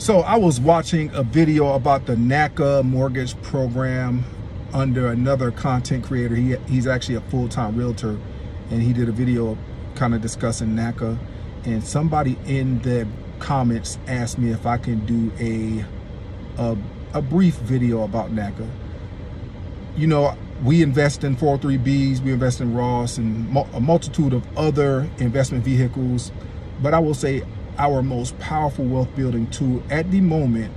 So I was watching a video about the NACA mortgage program under another content creator. He's actually a full-time realtor, and he did a video kind of discussing NACA. And somebody in the comments asked me if I can do a brief video about NACA. You know, we invest in 403Bs, we invest in Ross and a multitude of other investment vehicles, but I will say our most powerful wealth building tool at the moment,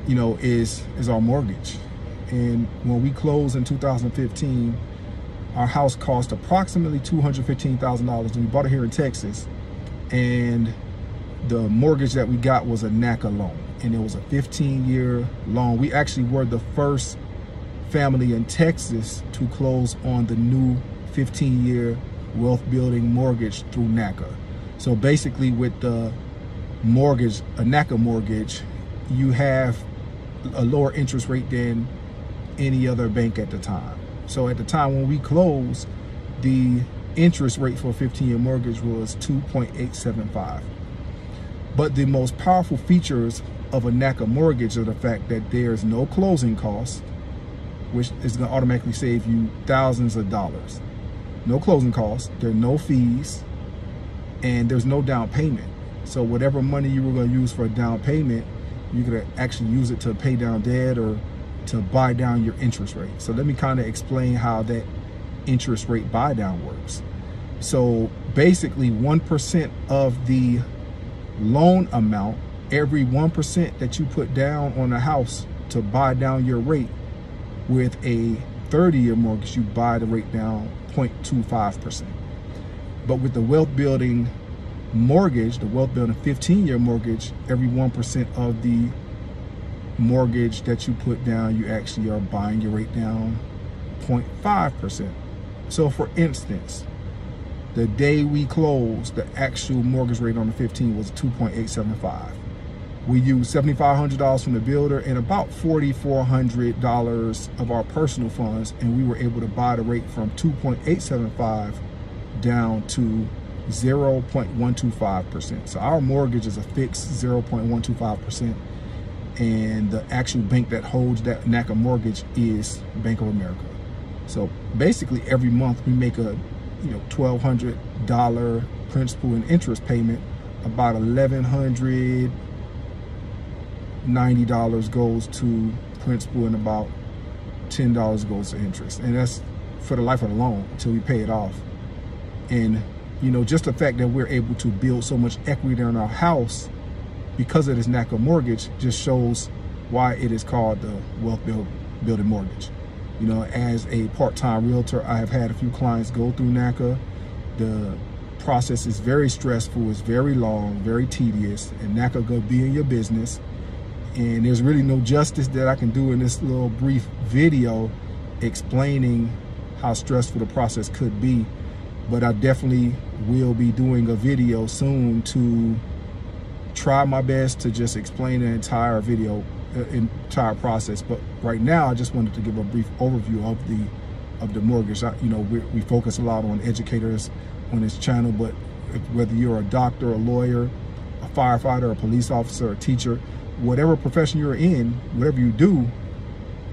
you know, is our mortgage. And when we closed in 2015, our house cost approximately $215,000, and we bought it here in Texas. And the mortgage that we got was a NACA loan, and it was a 15-year loan. We actually were the first family in Texas to close on the new 15-year wealth building mortgage through NACA. So basically with the mortgage, a NACA mortgage, you have a lower interest rate than any other bank at the time. So at the time when we closed, the interest rate for a 15-year mortgage was 2.875. But the most powerful features of a NACA mortgage are the fact that there's no closing costs, which is going to automatically save you thousands of dollars. No closing costs, there are no fees, and there's no down payment. So whatever money you were going to use for a down payment, you could actually use it to pay down debt or to buy down your interest rate. So let me kind of explain how that interest rate buy down works. So basically 1% of the loan amount, every 1% that you put down on a house to buy down your rate, with a 30-year mortgage, you buy the rate down 0.25%. But with the wealth building mortgage, the wealth building 15-year mortgage, every 1% of the mortgage that you put down, you actually are buying your rate down 0.5%. So for instance, the day we closed, the actual mortgage rate on the 15 was 2.875. We used $7,500 from the builder and about $4,400 of our personal funds, and we were able to buy the rate from 2.875 down to 0.125%. So our mortgage is a fixed 0.125%, and the actual bank that holds that NACA mortgage is Bank of America. So basically every month we make a $1,200 principal and interest payment. About $1,190 goes to principal and about $10 goes to interest, and that's for the life of the loan until we pay it off. And just the fact that we're able to build so much equity in our house because of this NACA mortgage just shows why it is called the wealth building mortgage. As a part-time realtor, I have had a few clients go through NACA. The process is very stressful, it's very long, very tedious, and NACA gonna be in your business. And there's really no justice that I can do in this little brief video explaining how stressful the process could be. But I definitely will be doing a video soon to try my best to just explain the entire process. But right now, I just wanted to give a brief overview of the mortgage. We focus a lot on educators on this channel, but whether you're a doctor, a lawyer, a firefighter, a police officer, a teacher, whatever profession you're in, whatever you do,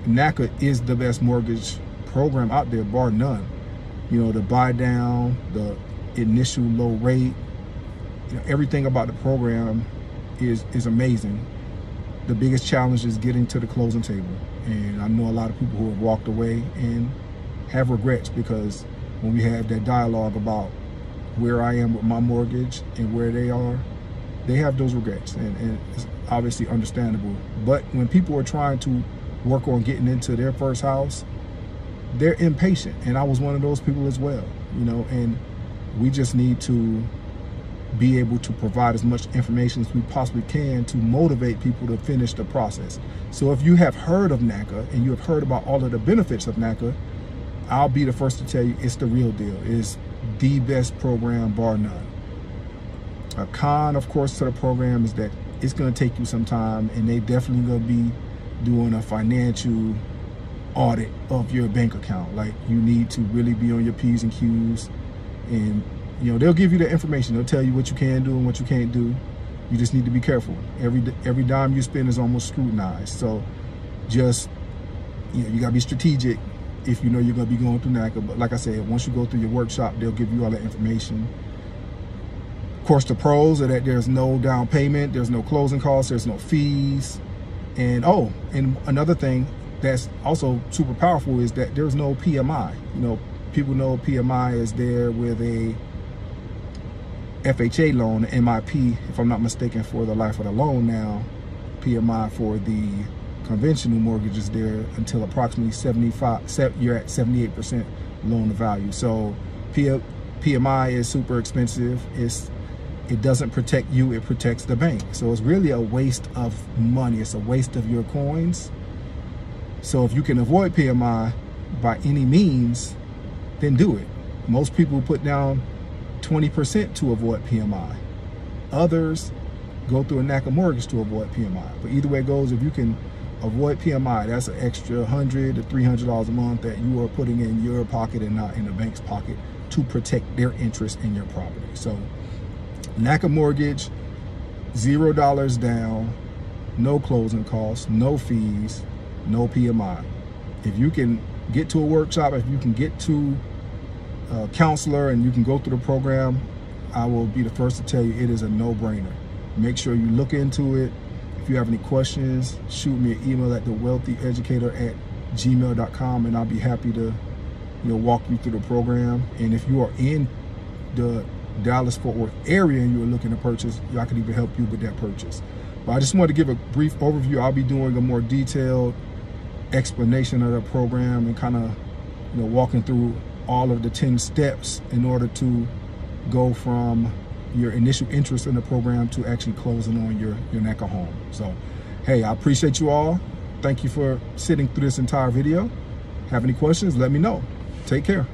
NACA is the best mortgage program out there, bar none. The buy down, the initial low rate, everything about the program is amazing. The biggest challenge is getting to the closing table. And I know a lot of people who have walked away and have regrets, because when we have that dialogue about where I am with my mortgage and where they are, they have those regrets, and it's obviously understandable. But when people are trying to work on getting into their first house, they're impatient, and I was one of those people as well, and we just need to be able to provide as much information as we possibly can to motivate people to finish the process. So if you have heard of NACA and you have heard about all of the benefits of NACA, I'll be the first to tell you it's the real deal. It's the best program, bar none. A con, of course, to the program is that it's going to take you some time, and they definitely going to be doing a financial audit of your bank account. Like, you need to really be on your P's and Q's, and they'll give you the information. They'll tell you what you can do and what you can't do, You just need to be careful. Every dime you spend is almost scrutinized. So just, you gotta be strategic if you know you're gonna be going through NACA. But like I said, once you go through your workshop, they'll give you all that information. Of course, the pros are that there's no down payment, there's no closing costs, there's no fees. And and another thing that's also super powerful is that there's no PMI. People know PMI is there with a FHA loan, MIP, if I'm not mistaken, for the life of the loan. Now, PMI for the conventional mortgage is there until approximately 75%, you're at 78% loan to value. So PMI is super expensive. It doesn't protect you, it protects the bank. So it's really a waste of money. It's a waste of your coins. So if you can avoid PMI by any means, then do it. Most people put down 20% to avoid PMI. Others go through a NACA mortgage to avoid PMI. But either way it goes, if you can avoid PMI, that's an extra $100 to $300 a month that you are putting in your pocket and not in the bank's pocket to protect their interest in your property. So NACA mortgage, $0 down, no closing costs, no fees, no PMI. If you can get to a workshop, if you can get to a counselor and you can go through the program, I will be the first to tell you it is a no-brainer. Make sure you look into it. If you have any questions, shoot me an email at thewealthyeducator@gmail.com, and I'll be happy to walk you through the program. And if you are in the Dallas-Fort Worth area and you're looking to purchase, I can even help you with that purchase. But I just wanted to give a brief overview. I'll be doing a more detailed explanation of the program and kind of walking through all of the 10 steps in order to go from your initial interest in the program to actually closing on your NACA home. So, hey, I appreciate you all. Thank you for sitting through this entire video. Have any questions, let me know. Take care.